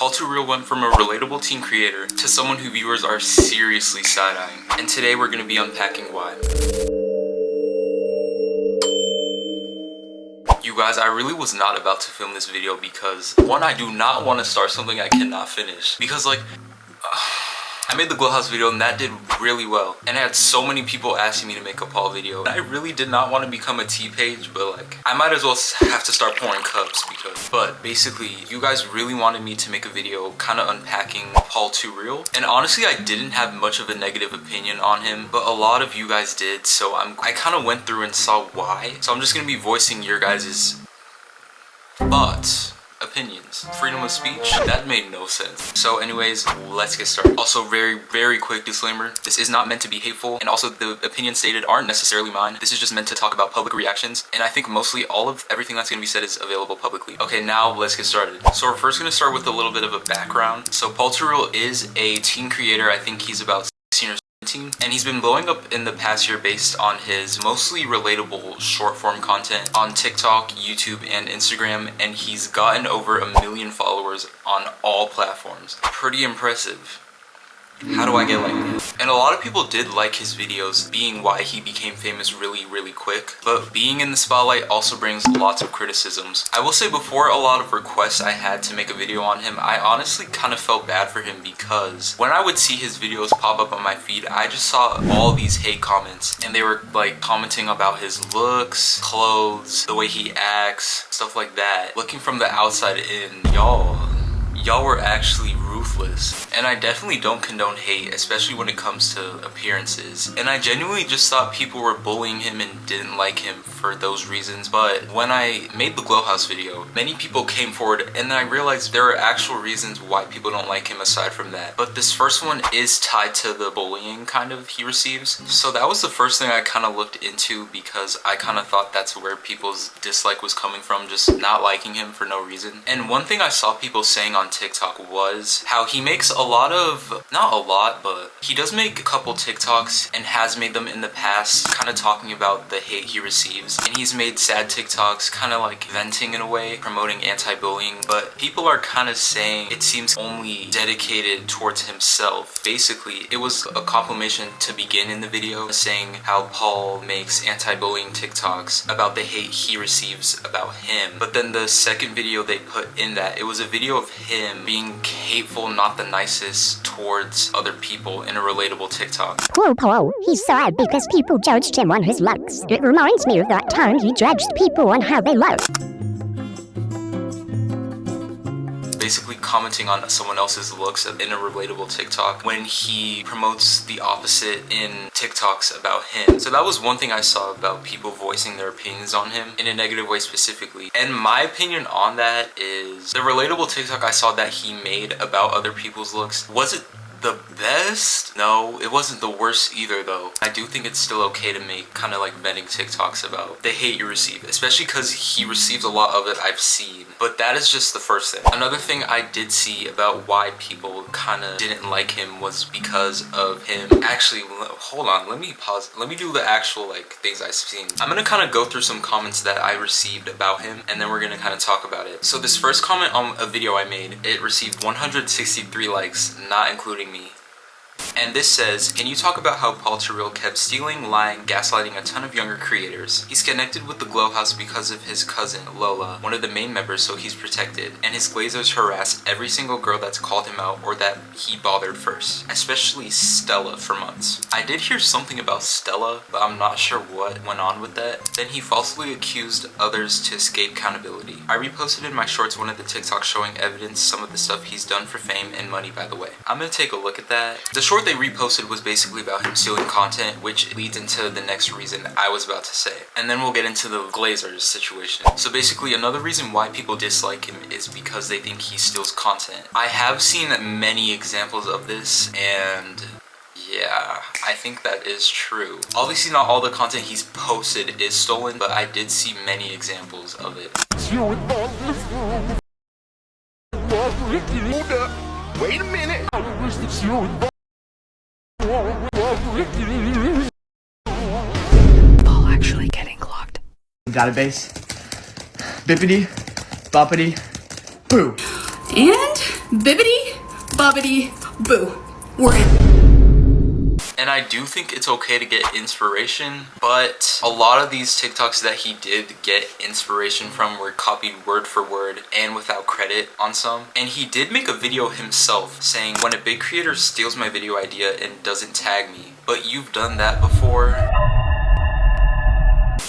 Paultooreall went from a relatable teen creator to someone who viewers are seriously side-eyeing, and today we're going to be unpacking why. You guys, I really was not about to film this video because, one, I do not want to start something I cannot finish. Because, I made the Glow House video and that did really well. And I had so many people asking me to make a Paul video. And I really did not want to become a tea page, but I might as well have to start pouring cups but basically, you guys really wanted me to make a video kind of unpacking Paultooreall. And honestly, I didn't have much of a negative opinion on him, but a lot of you guys did. So I kind of went through and saw why. So I'm just going to be voicing your guys' opinions. Freedom of speech? That made no sense. So anyways, let's get started. Also, very quick disclaimer. This is not meant to be hateful, and also the opinions stated aren't necessarily mine. This is just meant to talk about public reactions, and I think mostly everything that's going to be said is available publicly. Okay, now let's get started. So we're first going to start with a little bit of a background. So Paultooreall is a teen creator. I think he's about 16 or 17, and he's been blowing up in the past year based on his mostly relatable short form content on TikTok, YouTube, and Instagram, and he's gotten over 1 million followers on all platforms. Pretty impressive. How do I get like this? And a lot of people did like his videos, being why he became famous really quick. But being in the spotlight also brings lots of criticisms. I will say, before a lot of requests I had to make a video on him, I honestly kind of felt bad for him because when I would see his videos pop up on my feed, I just saw all these hate comments. And they were commenting about his looks, clothes, the way he acts, stuff like that. Looking from the outside in, y'all were actually ruthless. And I definitely don't condone hate, especially when it comes to appearances. And I genuinely just thought people were bullying him and didn't like him for those reasons. But when I made the Glow House video, many people came forward, and then I realized there are actual reasons why people don't like him aside from that. But this first one is tied to the bullying he receives. So that was the first thing I kind of looked into, because I kind of thought that's where people's dislike was coming from, just not liking him for no reason. And one thing I saw people saying on TikTok was how he makes a lot of, not a lot, but he does make a couple TikToks and has made them in the past, kind of talking about the hate he receives. And he's made sad TikToks, kind of venting in a way, promoting anti-bullying, but people are kind of saying it seems only dedicated towards himself. Basically, it was a compliment to begin in the video, saying how Paul makes anti-bullying TikToks about the hate he receives about him. But then the second video they put in that, it was a video of him being hateful, not the nicest, towards other people in a relatable TikTok. Poor Paul, he's sad because people judged him on his looks. It reminds me of that time he judged people on how they look. Basically commenting on someone else's looks in a relatable TikTok when he promotes the opposite in TikToks about him. So that was one thing I saw about people voicing their opinions on him in a negative way specifically. And my opinion on that is, the relatable TikTok I saw that he made about other people's looks, was it the best? No, it wasn't the worst either though. I do think it's still okay to make kind of venting TikToks about the hate you receive, especially because he receives a lot of it, I've seen. But that is just the first thing. Another thing I did see about why people kind of didn't like him was because of him. Actually, hold on, let me pause. Let me do the actual things I've seen. I'm gonna kind of go through some comments that I received about him, and then we're gonna kind of talk about it. So this first comment on a video I made, it received 163 likes, not including me. And this says, can you talk about how Paultooreall kept stealing, lying, gaslighting a ton of younger creators? He's connected with the Glow House because of his cousin, Lola, one of the main members, so he's protected. And his glazers harass every single girl that's called him out or that he bothered first, especially Stella, for months. I did hear something about Stella, but I'm not sure what went on with that. Then he falsely accused others to escape accountability. I reposted in my shorts one of the TikToks showing evidence some of the stuff he's done for fame and money, by the way. I'm gonna take a look at that. The short they reposted was basically about him stealing content, which leads into the next reason I was about to say. And then we'll get into the glazers situation. So basically, another reason why people dislike him is because they think he steals content. I have seen many examples of this, and yeah, I think that is true. Obviously, not all the content he's posted is stolen, but I did see many examples of it. Wait a minute. Paul actually getting clocked. Database. Bippity. Boppity. Boo. And bibbity bobbity boo. We're in. And I do think it's okay to get inspiration, but a lot of these TikToks that he did get inspiration from were copied word for word and without credit on some. And he did make a video himself saying, when a big creator steals my video idea and doesn't tag me, but you've done that before.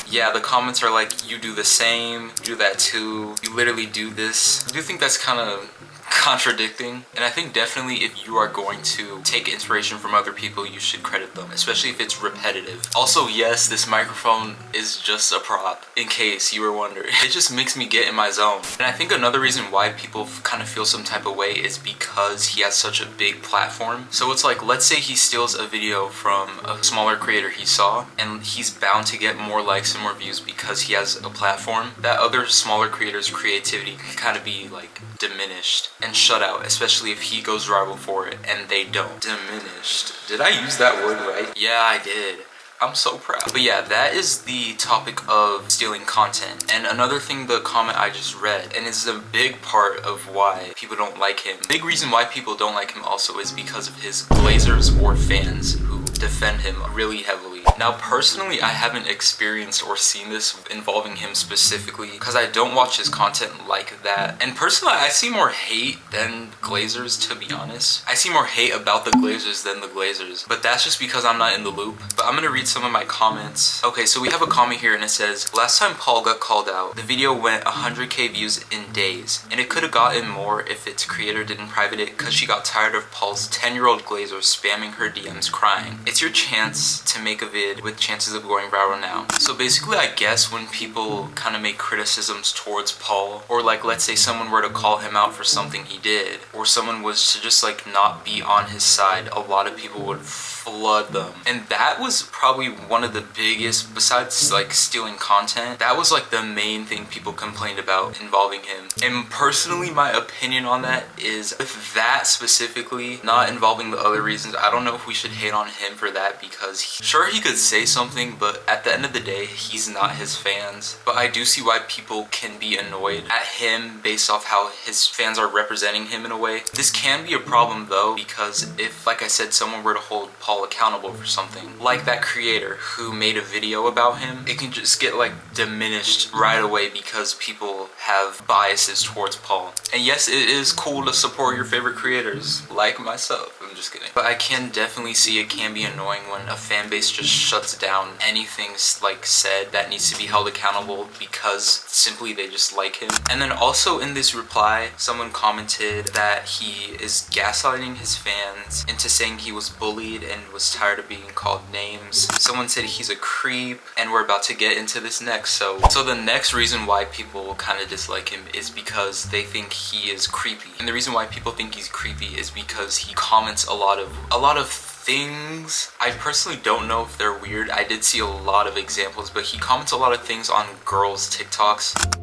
Yeah, the comments are like, you do the same, you do that too, you literally do this. I do think that's kind of contradicting, and I think definitely if you are going to take inspiration from other people, you should credit them, especially if it's repetitive. Also, yes, this microphone is just a prop, in case you were wondering. It just makes me get in my zone. And I think another reason why people kind of feel some type of way is because he has such a big platform. So it's like, let's say he steals a video from a smaller creator he saw, and he's bound to get more likes and more views because he has a platform. That other smaller creators' creativity can kind of be like diminished and shut out, especially if he goes viral for it and they don't. Diminished. Did I use that word right? Yeah, I did. I'm so proud. But yeah, that is the topic of stealing content. And another thing, the comment I just read, and it's a big part of why people don't like him. Big reason why people don't like him also is because of his glazers or fans who defend him really heavily. Now personally, I haven't experienced or seen this involving him specifically because I don't watch his content like that. And personally, I see more hate than glazers, to be honest. I see more hate about the glazers than the glazers, but that's just because I'm not in the loop. But I'm gonna read some of my comments. Okay, so we have a comment here and it says, last time Paul got called out, the video went 100k views in days, and it could have gotten more if its creator didn't private it because she got tired of Paul's 10-year-old glazer spamming her DMs crying. It's your chance to make a vid with chances of going viral now. So basically, I guess when people kind of make criticisms towards Paul, or like let's say someone were to call him out for something he did, or someone was to just like not be on his side, a lot of people would flood them. And that was probably one of the biggest, besides like stealing content, that was like the main thing people complained about involving him. And personally, my opinion on that is, with that specifically, not involving the other reasons, I don't know if we should hate on him for that, because sure, he could say something, but at the end of the day, he's not his fans. But I do see why people can be annoyed at him based off how his fans are representing him in a way. This can be a problem though, because if, like I said, someone were to hold Paul accountable for something, like that creator who made a video about him, it can just get like diminished right away because people have biases towards Paul. And yes, it is cool to support your favorite creators, like myself. I'm just kidding. But I can definitely see it can be annoying when a fan base just shuts down anything like said that needs to be held accountable because simply they just like him. And then also in this reply, someone commented that he is gaslighting his fans into saying he was bullied and was tired of being called names. Someone said he's a creep, and we're about to get into this next. So the next reason why people kind of dislike him is because they think he is creepy. And the reason why people think he's creepy is because he comments a lot of things. I personally don't know if they're weird. I did see a lot of examples, but he comments a lot of things on girls' TikToks.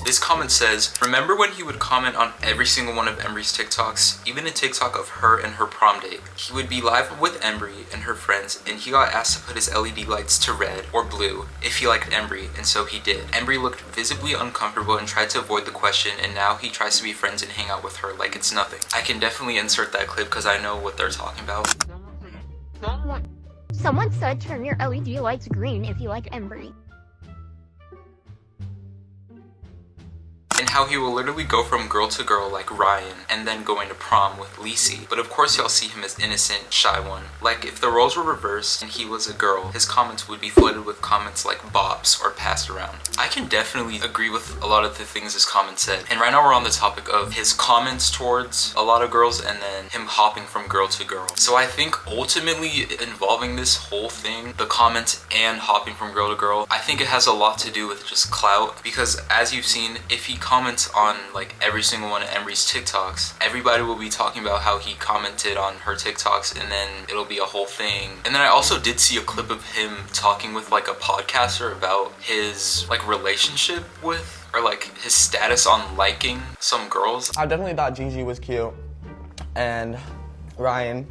This comment says, remember when he would comment on every single one of Embry's TikToks, even a TikTok of her and her prom date. He would be live with Embry and her friends, and he got asked to put his LED lights to red or blue if he liked Embry, and so he did. Embry looked visibly uncomfortable and tried to avoid the question, and now he tries to be friends and hang out with her like it's nothing. I can definitely insert that clip because I know what they're talking about. Someone said turn your LED lights green if you like Embry. And how he will literally go from girl to girl like Ryan and then going to prom with Lakey. But of course y'all see him as innocent, shy one. Like if the roles were reversed and he was a girl, his comments would be flooded with comments like bops or passed around. I can definitely agree with a lot of the things this comment said. And right now we're on the topic of his comments towards a lot of girls and then him hopping from girl to girl. So I think ultimately involving this whole thing, the comments and hopping from girl to girl, I think it has a lot to do with just clout, because as you've seen, if he comments on like every single one of Embry's TikToks, everybody will be talking about how he commented on her TikToks, and then it'll be a whole thing. And then I also did see a clip of him talking with like a podcaster about his like relationship with, or like his status on liking some girls. I definitely thought Gigi was cute. and Ryan.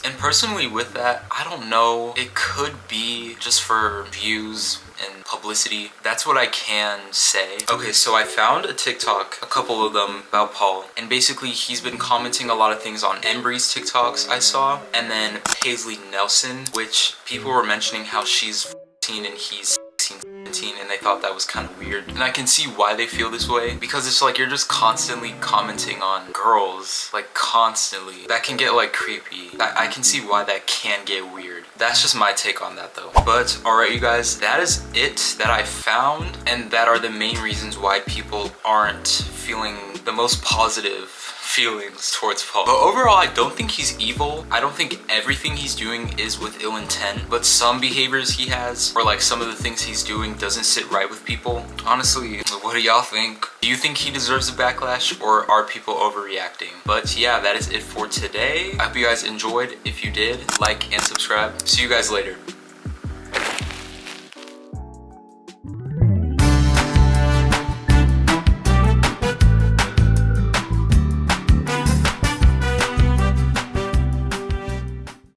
And personally with that, I don't know, it could be just for views and publicity. That's what I can say. Okay, so I found a TikTok, a couple of them about Paul, and basically he's been commenting a lot of things on Embry's TikToks I saw, and then Paisley Nelson, which people were mentioning how she's 14 and he's 17, and they thought that was kind of weird. And I can see why they feel this way, because it's like you're just constantly commenting on girls, like constantly. That can get like creepy. I can see why that can get weird. That's just my take on that though. But alright you guys, that is it that I found, and that are the main reasons why people aren't feeling the most positive feelings towards Paul. But overall, I don't think he's evil. I don't think everything he's doing is with ill intent, but some behaviors he has, or like some of the things he's doing, doesn't sit right with people. Honestly, what do y'all think? Do you think he deserves a backlash, or are people overreacting? But yeah, that is it for today. I hope you guys enjoyed. If you did, like and subscribe. See you guys later.